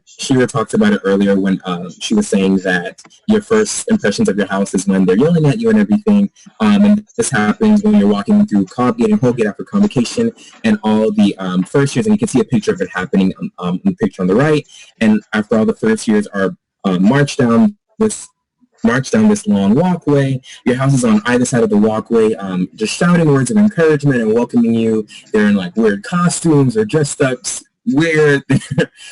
Shira talked about it earlier when she was saying that your first impressions of your house is when they're yelling at you and everything. And this happens when you're walking through Cobb Gate and Whole Gate after convocation, and all the first years, and you can see a picture of it happening in the picture on the right. And after all the first years are march down this long walkway. Your house is on either side of the walkway, just shouting words of encouragement and welcoming you. They're in like weird costumes or dressed up weird.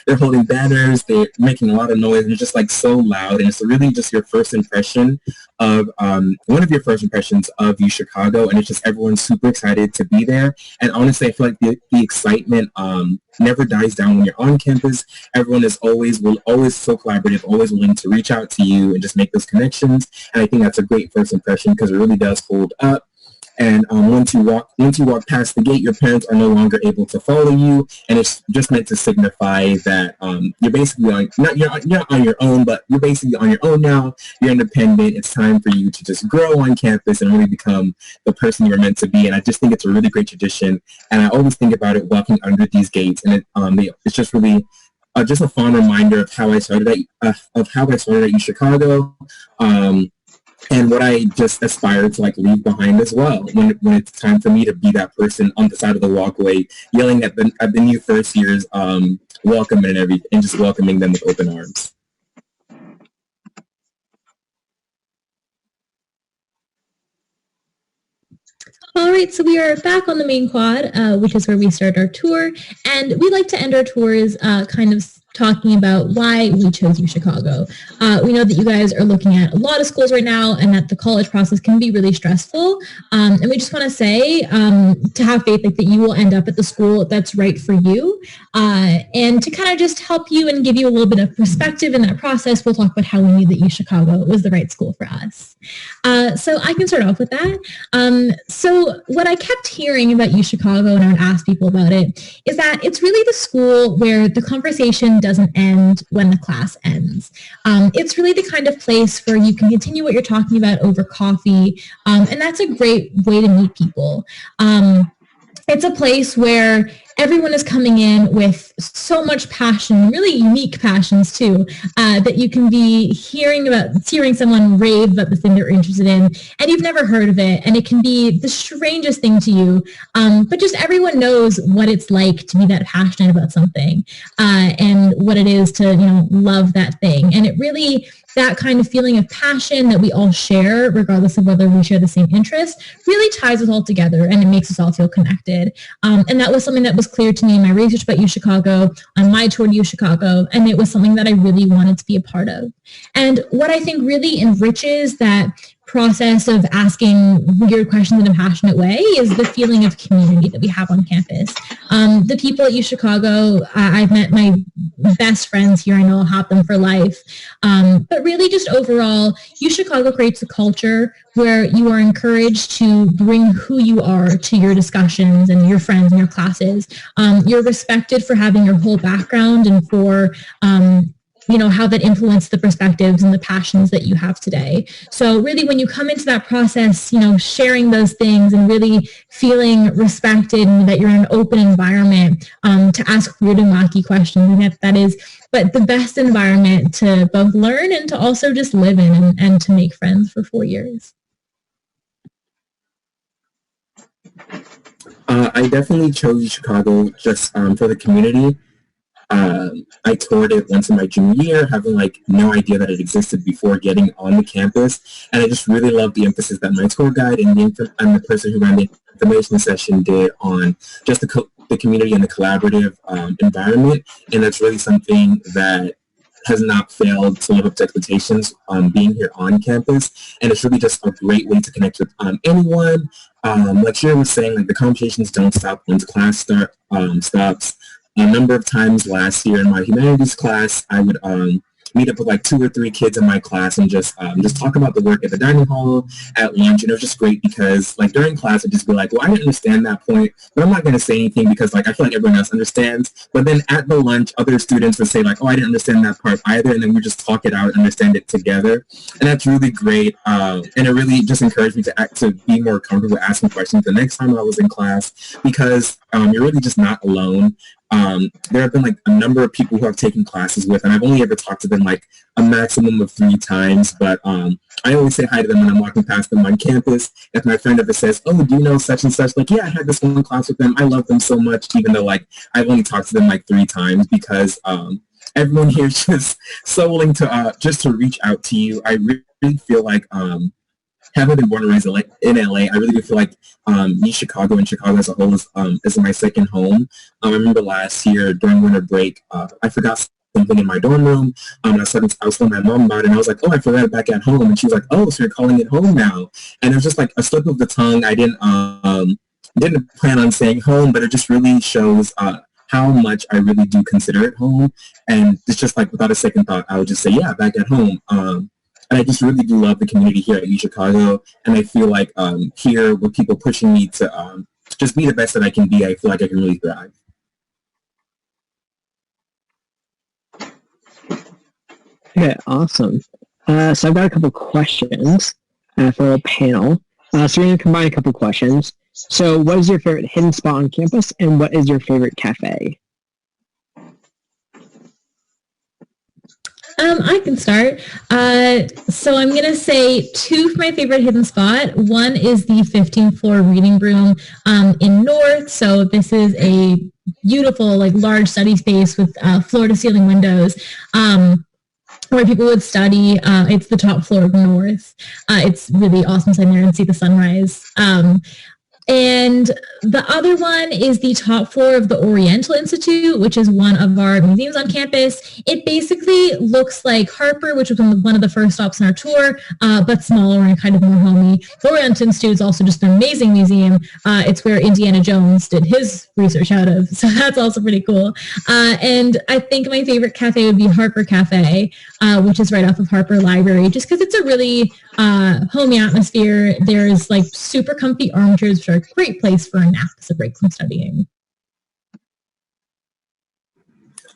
They're holding banners. They're making a lot of noise. They're just like so loud. And it's really just your first impression of one of your first impressions of UChicago. And it's just everyone's super excited to be there. And honestly, I feel like the excitement never dies down when you're on campus. Everyone is always so collaborative, always willing to reach out to you and just make those connections. And I think that's a great first impression because it really does hold up. And once you walk past the gate, your parents are no longer able to follow you, and it's just meant to signify that you're basically you're on your own, but you're basically on your own now. You're independent. It's time for you to just grow on campus and really become the person you're meant to be. And I just think it's a really great tradition, and I always think about it walking under these gates, and it's just really just a fond reminder of how I started at UChicago. And what I just aspire to like leave behind as well when it's time for me to be that person on the side of the walkway yelling at the new first years welcome and everything, and just welcoming them with open arms. All right, so we are back on the main quad, which is where we start our tour, and we like to end our tours kind of talking about why we chose UChicago. We know that you guys are looking at a lot of schools right now and that the college process can be really stressful. And we just want to say to have faith that you will end up at the school that's right for you. And to kind of just help you and give you a little bit of perspective in that process, we'll talk about how we knew that UChicago was the right school for us. So I can start off with that. So what I kept hearing about UChicago, and I would ask people about it, is that it's really the school where the conversation doesn't end when the class ends. It's really the kind of place where you can continue what you're talking about over coffee, and that's a great way to meet people. It's a place where everyone is coming in with so much passion, really unique passions too, that you can be hearing someone rave about the thing they're interested in, and you've never heard of it, and it can be the strangest thing to you, but just everyone knows what it's like to be that passionate about something, and what it is to, love that thing. And it really, that kind of feeling of passion that we all share, regardless of whether we share the same interest, really ties us all together, and it makes us all feel connected. And that was something that was clear to me in my research about UChicago, on my tour to UChicago, and it was something that I really wanted to be a part of. And what I think really enriches that process of asking weird questions in a passionate way is the feeling of community that we have on campus. The people at UChicago, I've met my best friends here. I know I'll have them for life. But really just overall, UChicago creates a culture where you are encouraged to bring who you are to your discussions and your friends and your classes. You're respected for having your whole background and for how that influenced the perspectives and the passions that you have today. So really, when you come into that process, sharing those things and really feeling respected and that you're in an open environment to ask weird and wacky questions, and that is but the best environment to both learn and to also just live in and to make friends for 4 years. I definitely chose Chicago just for the community. I toured it once in my junior year, having no idea that it existed before getting on the campus, and I just really loved the emphasis that my tour guide and the person who ran the information session did on just the community and the collaborative environment, and that's really something that has not failed to live up to expectations being here on campus, and it's really just a great way to connect with anyone. Like Shira was saying, the conversations don't stop once class stops. A number of times last year in my humanities class, I would meet up with like 2 or 3 kids in my class and just talk about the work at the dining hall at lunch. And it was just great because like during class I'd just be like, well, I didn't understand that point, but I'm not going to say anything because like I feel like everyone else understands. But then at the lunch, other students would say like, oh, I didn't understand that part either, and then we just talk it out and understand it together. And that's really great. And it really just encouraged me to be more comfortable asking questions the next time I was in class, because you're really just not alone. There have been like a number of people who I've taken classes with, and I've only ever talked to them like a maximum of 3 times, but I always say hi to them when I'm walking past them on campus. If my friend ever says, oh, do you know such and such? Like, yeah, I had this one class with them. I love them so much, even though like I've only talked to them like 3 times, because everyone here is just so willing to just to reach out to you. I really feel like having been born and raised in LA, I really do feel like UChicago and Chicago as a whole is my second home. I remember last year during winter break, I forgot something in my dorm room. I was telling my mom about it, and I was like, oh, I forgot it back at home. And she was like, oh, so you're calling it home now? And it was just like a slip of the tongue. I didn't plan on saying home, but it just really shows how much I really do consider it home. And it's just like without a second thought, I would just say, yeah, back at home. And I just really do love the community here at UChicago. And I feel like here with people pushing me to just be the best that I can be, I feel like I can really thrive. Okay, awesome. So I've got a couple questions for a panel. So we're going to combine a couple questions. So what is your favorite hidden spot on campus, and what is your favorite cafe? I can start. So I'm going to say 2 for my favorite hidden spot. One is the 15th floor reading room in North. So this is a beautiful, like large study space with floor to ceiling windows. Where people would study. It's the top floor of North. It's really awesome to sit there and see the sunrise. And the other one is the top floor of the Oriental Institute, which is one of our museums on campus. It basically looks like Harper, which was one of the first stops on our tour, but smaller and kind of more homey. The Oriental Institute is also just an amazing museum. It's where Indiana Jones did his research out of, so that's also pretty cool. And I think my favorite cafe would be Harper Cafe, which is right off of Harper Library, just because it's a really homey atmosphere. There's like super comfy armchairs, which are a great place for a nap as a break from studying.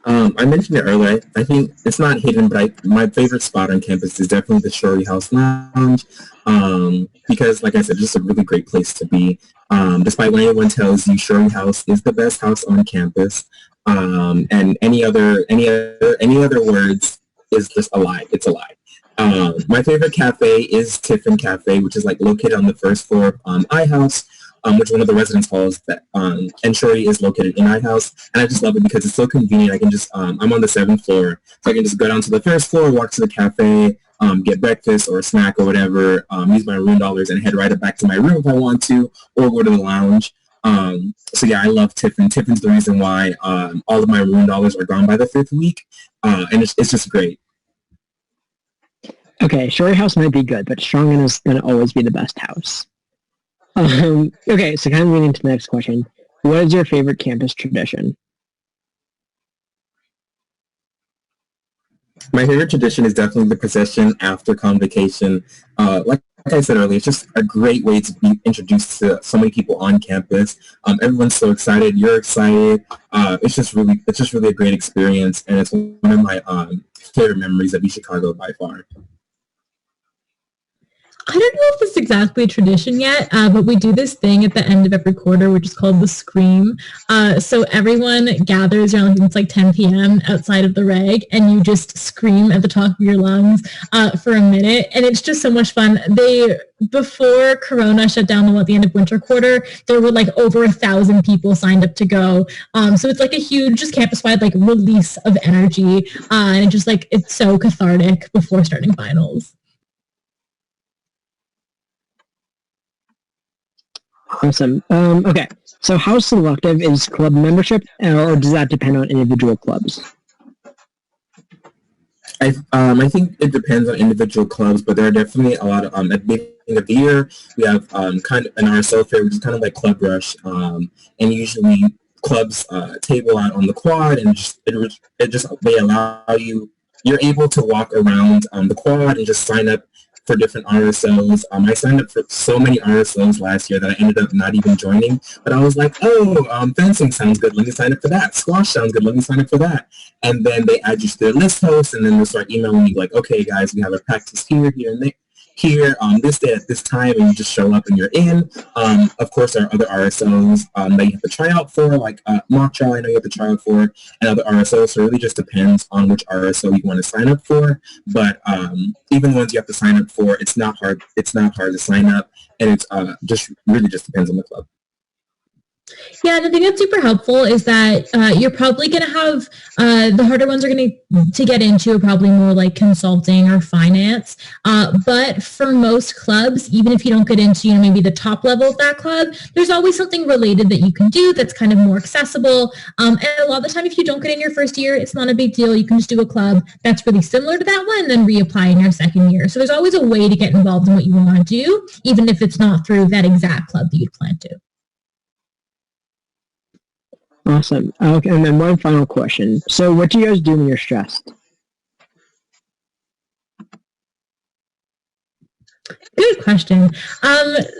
I mentioned it earlier. I think it's not hidden, but my favorite spot on campus is definitely the Shorey House Lounge, because, like I said, just a really great place to be. Despite when anyone tells you Shorey House is the best house on campus, and any other words is just a lie. It's a lie. My favorite cafe is Tiffin Cafe, which is like located on the first floor of iHouse, which is one of the residence halls that, and Shorey is located in iHouse. And I just love it because it's so convenient. I can just, I'm on the 7th floor, so I can just go down to the first floor, walk to the cafe, get breakfast or a snack or whatever, use my room dollars and head right back to my room if I want to, or go to the lounge. So yeah, I love Tiffin. Tiffin's the reason why all of my room dollars are gone by the 5th week, and it's just great. Okay, Shorey House might be good, but Strongen is going to always be the best house. Okay, so kind of moving into the next question. What is your favorite campus tradition? My favorite tradition is definitely the procession after convocation. Like I said earlier, it's just a great way to be introduced to so many people on campus. Everyone's so excited. You're excited. It's just really a great experience, and it's one of my favorite memories of UChicago by far. I don't know if this is exactly a tradition yet, but we do this thing at the end of every quarter, which is called the Scream. So everyone gathers around, I think it's like 10 p.m. outside of the reg, and you just scream at the top of your lungs for a minute, and it's just so much fun. Before Corona shut down at the end of winter quarter, there were like over 1,000 people signed up to go. So it's like a huge, just campus-wide like release of energy, and it's so cathartic before starting finals. Awesome. Okay, so how selective is club membership, or does that depend on individual clubs? I think it depends on individual clubs, but there are definitely a lot of, at the beginning of the year, we have kind of an RSL fair, which is kind of like Club Rush, and usually clubs table out on the quad, and they allow you you're able to walk around the quad and just sign up for different RSOs. I signed up for so many RSOs last year that I ended up not even joining. But I was like, oh, fencing sounds good. Let me sign up for that. Squash sounds good. Let me sign up for that. And then they add you to their list host, and then they start emailing you like, okay, guys, we have a practice here, and there. Here on this day at this time, and you just show up and you're in. Of course, there are other RSOs that you have to try out for, like mock trial I know you have to try out for, and other RSOs. So it really just depends on which RSO you want to sign up for. But even ones you have to sign up for, it's not hard. It's not hard to sign up, and it's just really just depends on the club. Yeah, and I think that's super helpful is that you're probably going to have the harder ones are going to get into are probably more like consulting or finance. But for most clubs, even if you don't get into maybe the top level of that club, there's always something related that you can do that's kind of more accessible. And a lot of the time, if you don't get in your first year, it's not a big deal. You can just do a club that's really similar to that one and then reapply in your second year. So there's always a way to get involved in what you want to do, even if it's not through that exact club that you'd plan to. Awesome. Okay, and then one final question. So what do you guys do when you're stressed? Good question.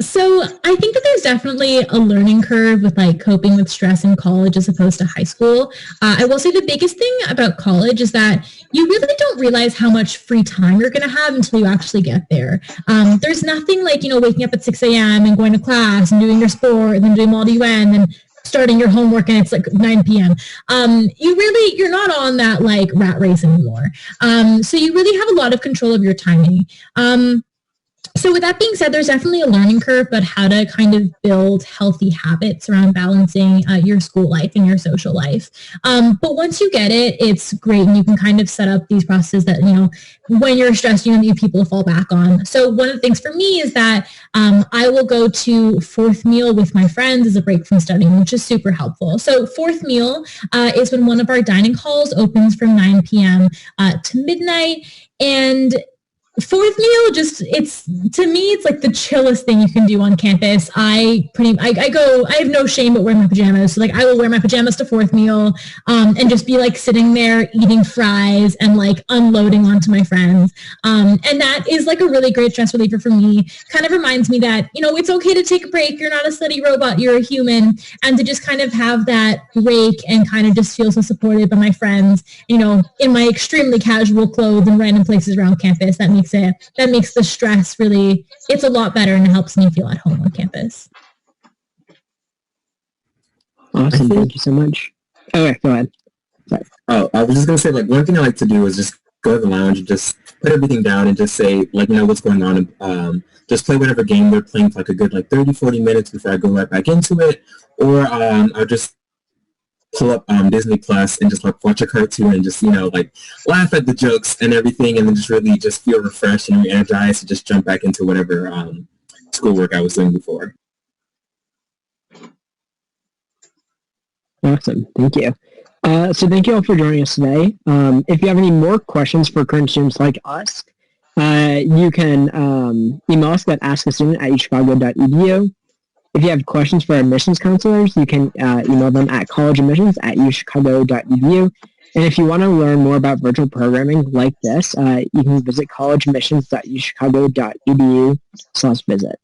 So I think that there's definitely a learning curve with like coping with stress in college as opposed to high school. I will say the biggest thing about college is that you really don't realize how much free time you're going to have until you actually get there. There's nothing like, waking up at 6 a.m. and going to class and doing your sport and then doing Model UN and starting your homework and it's like 9 p.m. You're not on that like rat race anymore. So you really have a lot of control of your timing. So with that being said, there's definitely a learning curve about how to kind of build healthy habits around balancing your school life and your social life. But once you get it, it's great and you can kind of set up these processes that, when you're stressed, you need people to fall back on. So one of the things for me is that I will go to fourth meal with my friends as a break from studying, which is super helpful. So fourth meal is when one of our dining halls opens from 9 p.m. To midnight. And fourth meal, to me, it's like the chillest thing you can do on campus. I have no shame but wearing my pajamas. So like I will wear my pajamas to fourth meal and just be like sitting there eating fries and like unloading onto my friends. And that is like a really great stress reliever for me. Kind of reminds me that, it's okay to take a break. You're not a study robot, you're a human. And to just kind of have that break and kind of just feel so supported by my friends, in my extremely casual clothes and random places around campus. That makes the stress really, it's a lot better and it helps me feel at home on campus. Awesome. Thank you so much. Okay, go ahead. Sorry. Oh, I was just going to say, like, one thing I like to do is just go to the lounge and just put everything down and just say, like, what's going on. Just play whatever game they're playing for like a good, 30, 40 minutes before I go right back into it. Or I'll just pull up Disney Plus and just watch a cartoon and just laugh at the jokes and everything, and then just really just feel refreshed and re-energized to just jump back into whatever schoolwork I was doing before. Awesome, thank you. So thank you all for joining us today. If you have any more questions for current students like us, you can email us at askastudent@uchicago.edu. If you have questions for admissions counselors, you can email them at collegeadmissions@uchicago.edu. And if you want to learn more about virtual programming like this, you can visit collegeadmissions.uchicago.edu/visit.